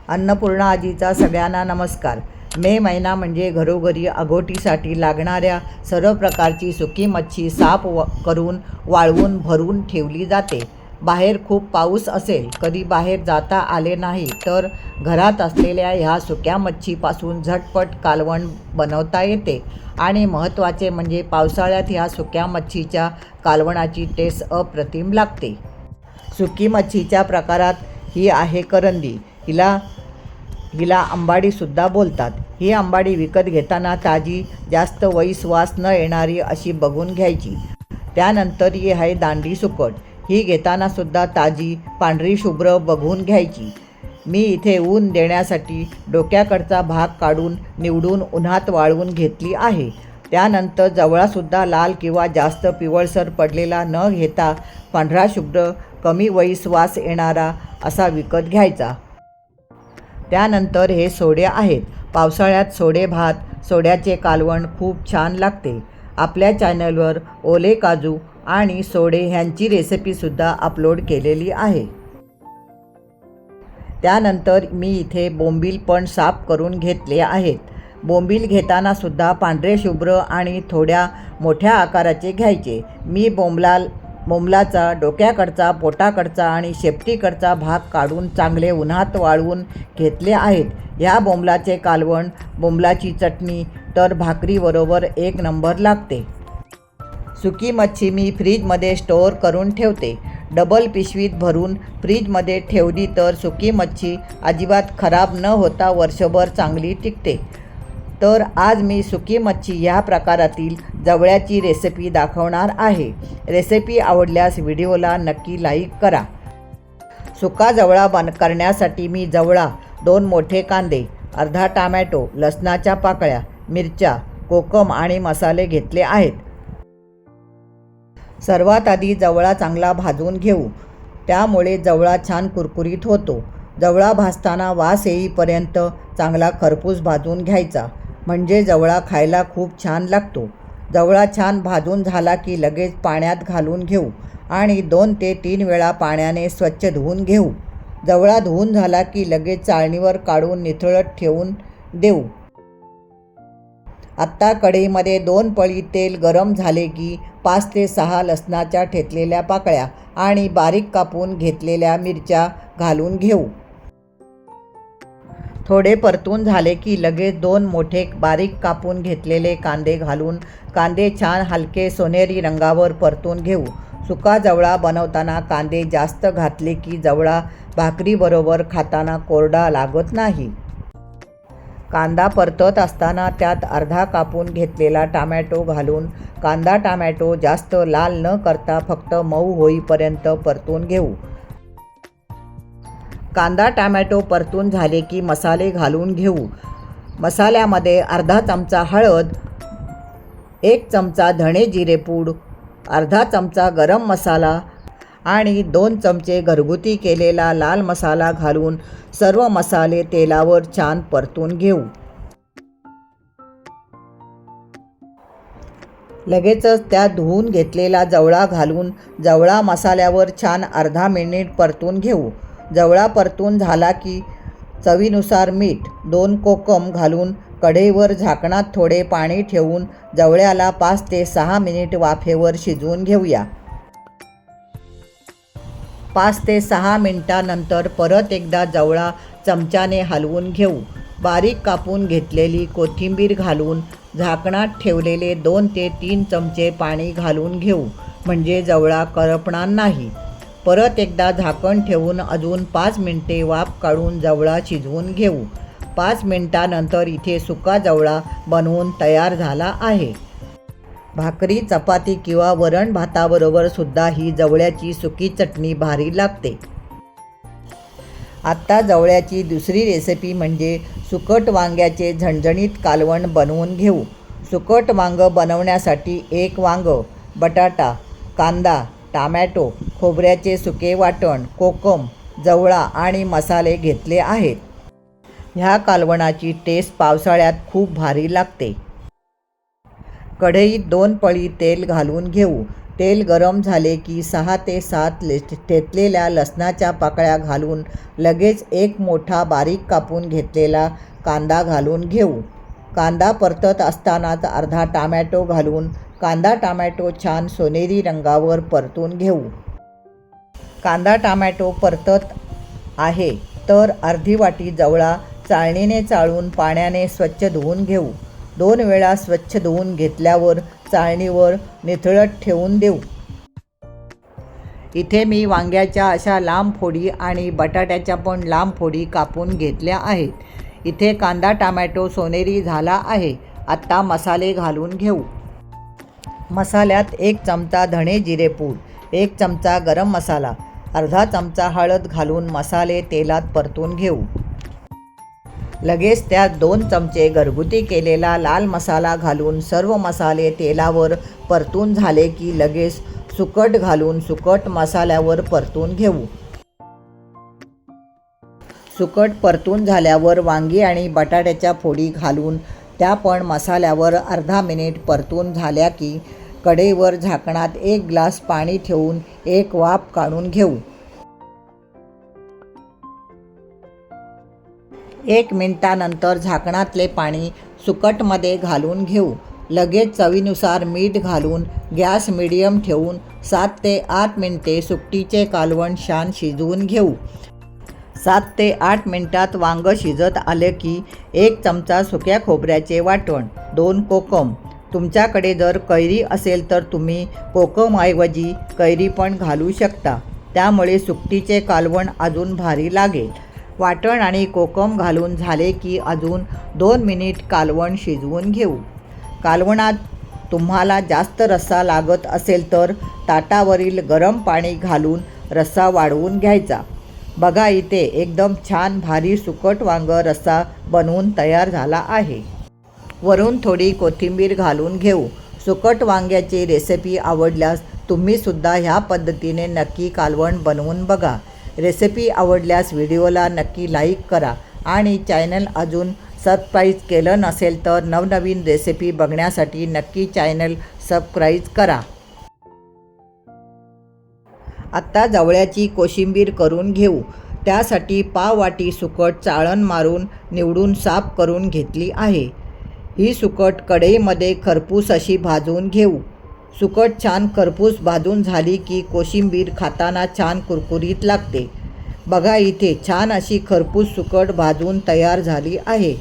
अन्नपूर्णा आजीचा सगळ्यांना नमस्कार। मे महिना म्हणजे घरोघरी अघोटीसाठी लागणाऱ्या सर्व प्रकारची सुकी मच्छी साफ करून वाळवून भरून ठेवली जाते। बाहेर खूप पाऊस असेल, कधी बाहेर जाता आले नाही तर घरात असलेल्या ह्या सुक्या मच्छीपासून झटपट कालवण बनवता येते। आणि महत्त्वाचे म्हणजे पावसाळ्यात ह्या सुक्या मच्छीच्या कालवणाची टेस्ट अप्रतिम लागते। सुकी मच्छीच्या प्रकारात ही आहे करंदी। हिला अंबाडीसुद्धा बोलतात। ही अंबाडी विकत घेताना ताजी, जास्त वास न येणारी अशी बघून घ्यायची। त्यानंतर ही आहे दांडी सुकट। ही घेताना सुद्धा ताजी, पांढरी शुभ्र बघून घ्यायची। मी इथे ऊन देण्यासाठी डोक्याकडचा भाग काढून निवडून उन्हात वाळवून घेतली आहे। त्यानंतर जवळासुद्धा लाल किंवा जास्त पिवळसर पडलेला न घेता पांढरा शुभ्र, कमी वास येणारा असा विकत घ्यायचा। त्यानंतर हे सोडे आहेत। पावसाळ्यात सोडे भात, सोड्याचे कालवण खूप छान लागते। आपल्या चॅनलवर ओले काजू आणि सोडे ह्यांची रेसिपीसुद्धा अपलोड केलेली आहे। त्यानंतर मी इथे बोंबील पण साफ करून घेतले आहेत। बोंबील घेताना सुद्धा पांढरे शुभ्र आणि थोड्या मोठ्या आकाराचे घ्यायचे। मी बोंबलाचा डोक्याकडचा, पोटाकडचा आणि शेपटीकडचा भाग काढून चांगले उन्हात वाळवून घेतले आहेत। ह्या बोंबलाचे कालवण, बोंबलाची चटणी तर भाकरीबरोबर एक नंबर लागते। सुकी मच्छी मी फ्रीजमध्ये स्टोअर करून ठेवते। डबल पिशवीत भरून फ्रीजमध्ये ठेवली तर सुकी मच्छी अजिबात खराब न होता वर्षभर चांगली टिकते। तर आज मी सुकी मच्छी ह्या प्रकारातील जवळ्याची रेसिपी दाखवणार आहे। रेसिपी आवडल्यास व्हिडिओला नक्की लाईक करा। सुका जवळा करण्यासाठी मी जवळा, 2 मोठे कांदे, अर्धा टोमॅटो, लसणाच्या पाकळ्या, मिरच्या, कोकम आणि मसाले घेतले आहेत। सर्वात आधी जवळा चांगला भाजून घेऊ, त्यामुळे जवळा छान कुरकुरीत होतो। जवळा भाजताना वास येईपर्यंत चांगला खरपूस भाजून घ्यायचा, म्हणजे जवळा खायला खूप छान लागतो। जवळा छान भाजून झाला की लगेच पाण्यात घालून घेऊ आणि 2 ते 3 वेळा पाण्याने स्वच्छ धुवून घेऊ। जवळा धुवून झाला की लगेच चाळणीवर काढून निथळत ठेवून देऊ। आत्ता कढईमध्ये 2 पळी तेल गरम झाले की 5 ते 6 लसणाच्या ठेचलेल्या पाकळ्या आणि बारीक कापून घेतलेल्या मिरच्या घालून घेऊ। थोडे परतून झाले की लगेच 2 मोठे बारीक कापून घेतलेले कांदे घालून कांदे छान हलके सोनेरी रंगावर परतून घेऊ। सुका जवळा बनवताना कांदे जास्त घातले की जवळा भाकरीबरोबर खाताना कोरडा लागत नाही। कांदा परतत असताना त्यात अर्धा कापून घेतलेला टोमॅटो घालून कांदा टोमॅटो जास्त लाल न करता फक्त मऊ होईपर्यंत परतून घेऊ। कांदा टोमॅटो परतून झाले की मसाले घालून घेऊ। मसाल्यामध्ये अर्धा चमचा हळद, 1 चमचा धणे जिरे पूड, अर्धा चमचा गरम मसाला आणि 2 चमचे घरगुती केलेला लाल मसाला घालून सर्व मसाले तेलावर छान परतून घेऊ। लगेचच त्यात धुवून घेतलेला जवळा घालून जवळा मसाल्यावर छान अर्धा मिनिट परतून घेऊ। जवळा परतून झाला की चवीनुसार मीठ, 2 कोकम घालून कढईवर झाकणात थोडे पाणी ठेवून जवळ्याला 5 ते 6 मिनिट वाफेवर शिजवून घेऊया। 5 ते 6 मिनिटांनंतर परत एकदा जवळा चमच्याने हलवून घेऊ। बारीक कापून घेतलेली कोथिंबीर घालून झाकणात ठेवलेले 2 ते 3 चमचे पाणी घालून घेऊ, म्हणजे जवळा करपणार नाही। परत एकदा झाकण ठेवून अजून 5 मिनिटे वाफ काढून जवळा शिजवून घेऊ। 5 मिनिटांनंतर इथे सुका जवळा बनवून तयार झाला आहे। भाकरी, चपाती किंवा वरण भाताबरोबर सुद्धा ही जवळ्याची सुकी चटणी भारी लागते। आत्ता जवळ्याची दुसरी रेसिपी म्हणजे सुकट वांग्याचे झणझणीत कालवण बनवून घेऊ। सुकट वांगं बनवण्यासाठी 1 वांगं, बटाटा, कांदा, टोमॅटो, खोबऱ्याचे सुके वाटण, कोकम, जवळा आणि मसाले घेतले आहेत। ह्या कालवणाची टेस्ट पावसाळ्यात खूप भारी लागते। कढईत 2 पळी तेल घालून घेऊ। तेल गरम झाले की 6 ते 7 ठेचलेल्या लसणाच्या पाकळ्या घालून लगेच एक मोठा बारीक कापून घेतलेला कांदा घालून घेऊ. कांदा परतत असतानाच अर्धा टोमॅटो घालून कांदा टोमॅटो छान सोनेरी रंगावर परतून घेऊ. कांदा टोमॅटो परतत आहे तर अर्धी वाटी जवळा चाळणीने चाळून पाण्याने स्वच्छ धुवून घेऊ. 2 वेळा स्वच्छ धुवून घेतल्यावर चाळणीवर निथळत ठेवून देऊ. इथे मी वांग्याच्या अशा लांब फोडी आणि बटाट्याच्या पण लांब फोडी कापून घेतल्या आहेत. इथे कांदा टोमॅटो सोनेरी झाला आहे. आता मसाले घालून घेऊ. मसाल्यात 1 चमचा धणे जिरे पूड, 1 चमचा गरम मसाला, अर्धा चमचा हळद घालून मसाले तेलात परतून घेऊ. लगेच त्यात 2 चमचे घरगुती केलेला लाल मसाला घालून सर्व मसाले तेलावर परतून झाले की लगेच सुकट घालून सुकट मसाल्यावर परतून घेऊ. सुकट परतून झाल्यावर वांगी आणि बटाट्याच्या फोडी घालून त्या पण मसाल्यावर अर्धा मिनिट परतून झाल्या की कढईवर झाकणात 1 ग्लास पाणी ठेवून 1 वाफ काढून घेऊ. 1 मिनिटानंतर झाकणातले पाणी सुकटमध्ये घालून घेऊ. लगेच चवीनुसार मीठ घालून गॅस मिडियम ठेवून 7 ते 8 मिनिटे सुकटीचे कालवण छान शिजवून घेऊ. 7 ते 8 मिनिटात वांगं शिजत आले की 1 चमचा सुक्या खोबऱ्याचे वाटण, 2 कोकम. तुमच्याकडे जर कैरी असेल तर तुम्ही कोकमऐवजी कैरी पण घालू शकता. त्यामुळे सुकटीचे कालवण अजून भारी लागेल. वाटण आणि कोकम घालून झाले की अजून 2 मिनिट कालवण शिजवून घेऊ. कालवणात तुम्हाला जास्त रस्सा लागत असेल तर ताटावरील गरम पाणी घालून रस्सा वाढवून घ्यायचा. बघा इथे एकदम छान भारी सुकट वांग रस्सा बनवून तयार झाला आहे. वरून थोडी कोथिंबीर घालून घेऊ. सुकट वांग्याची रेसिपी आवडल्यास तुम्हीसुद्धा ह्या पद्धतीने नक्की कालवण बनवून बघा. रेसिपी आवडल्यास व्हिडिओला नक्की लाईक करा आणि चॅनल अजून सबस्क्राईब केलं नसेल तर नवनवीन रेसिपी बघण्यासाठी नक्की चॅनल सबस्क्राईब करा. आत्ता जवळ्याची कोशिंबीर करून घेऊ. त्यासाठी पाव वाटी सुकट चाळण मारून निवडून साफ करून घेतली आहे. ही सुकट कढईमध्ये खरपूस अशी भाजून घेऊ. सुकट छान खरपूस भाजून झाली की कोशिंबीर खाताना छान कुरकुरीत लागते. बघा इथे छान अशी खरपूस सुकट भाजून तयार झाली आहे.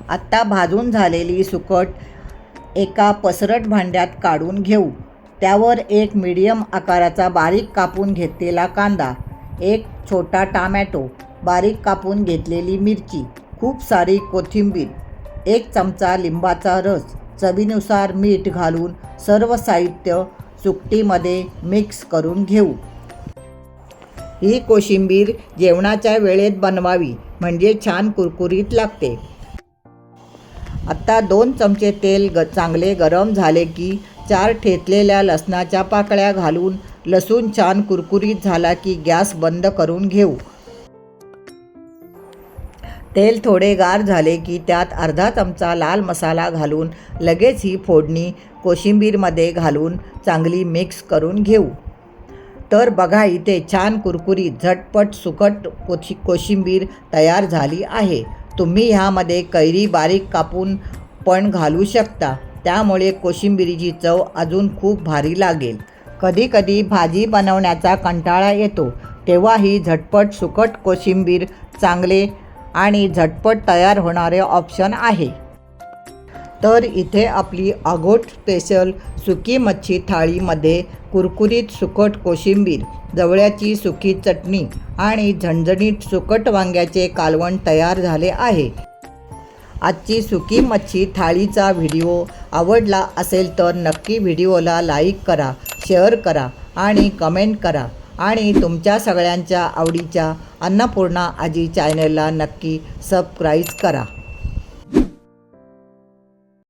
आत्ता भाजून झालेली सुकट एका पसरट भांड्यात काढून घेऊ. त्यावर 1 मीडियम आकाराचा बारीक कापून घेतलेला कांदा, 1 छोटा टोमॅटो, बारीक कापून घेतलेली मिरची, खूप सारी कोथिंबीर, 1 चमचा लिंबाचा रस, चवीनुसार मीठ घालून सर्व साहित्य सुकटीमध्ये मिक्स करून घेऊ. ही कोशिंबीर जेवणाच्या वेळेत बनवावी म्हणजे छान कुरकुरीत लागते. आत्ता 2 चमचे तेल चांगले गरम झाले की 4 ठेचलेल्या लसणाच्या पाकळ्या घालून लसूण छान कुरकुरीत झाला की गॅस बंद करून घेऊ. तेल थोडे गार झाले की त्यात अर्धा चमचा लाल मसाला घालून लगेच ही फोडणी कोशिंबीरमध्ये घालून चांगली मिक्स करून घेऊ. तर बघा इथे छान कुरकुरीत झटपट सुकट कोशिंबीर तयार झाली आहे. तुम्ही ह्यामध्ये कैरी बारीक कापून पण घालू शकता. त्यामुळे कोशिंबीरीची चव अजून खूप भारी लागेल. कधी कधी भाजी बनवण्याचा कंटाळा येतो तेव्हा ही झटपट सुकट कोशिंबीर चांगले आणि झटपट तयार होणारे ऑप्शन आहे. तर इथे आपली आगोट स्पेशल सुकी मच्छी थाळीमध्ये कुरकुरीत सुकट कोशिंबीर, जवळ्याची सुकी चटणी आणि झणझणीत सुकट वांग्याचे कालवण तयार झाले आहे. आजची सुकी मच्छी थाळीचा व्हिडिओ आवडला असेल तर नक्की व्हिडिओला लाईक करा, शेअर करा आणि कमेंट करा आणि तुमच्या सगळ्यांच्या आवडीच्या अन्नपूर्णा आजी चॅनलला नक्की सबस्क्राईब करा.